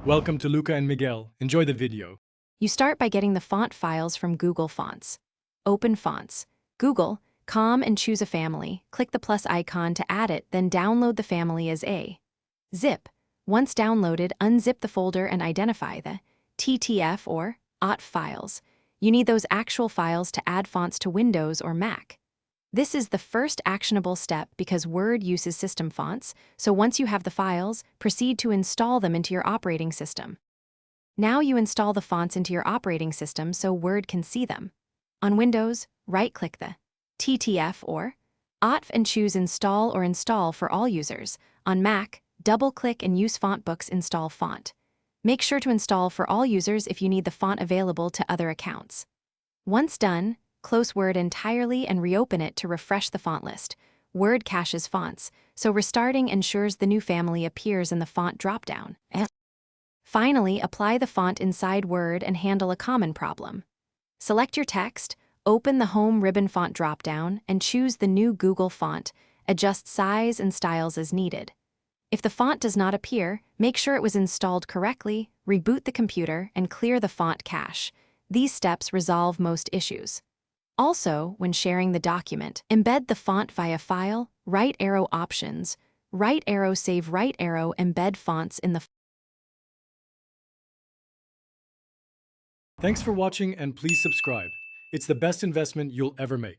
Welcome to Luca and Miguel. Enjoy the video. You start by getting the font files from Google Fonts. Open Fonts. Google, and choose a family. Click the plus icon to add it, then download the family as a zip. Once downloaded, unzip the folder and identify the TTF or OT files. You need those actual files to add fonts to Windows or Mac. This is the first actionable step because Word uses system fonts, so once you have the files, proceed to install them into your operating system. Now you install the fonts into your operating system so Word can see them. On Windows, right-click the TTF or OT and choose Install or Install for all users. On Mac, double-click and use FontBook's Install Font. Make sure to install for all users if you need the font available to other accounts. Once done, close Word entirely and reopen it to refresh the font list. Word caches fonts, so restarting ensures the new family appears in the font dropdown. Finally, apply the font inside Word and handle a common problem. Select your text, open the Home ribbon font dropdown, and choose the new Google font. Adjust size and styles as needed. If the font does not appear, make sure it was installed correctly, reboot the computer, and clear the font cache. These steps resolve most issues. Also, when sharing the document, embed the font via File, right arrow Options, right arrow Save, right arrow Embed fonts in the. Thanks for watching and please subscribe. It's the best investment you'll ever make.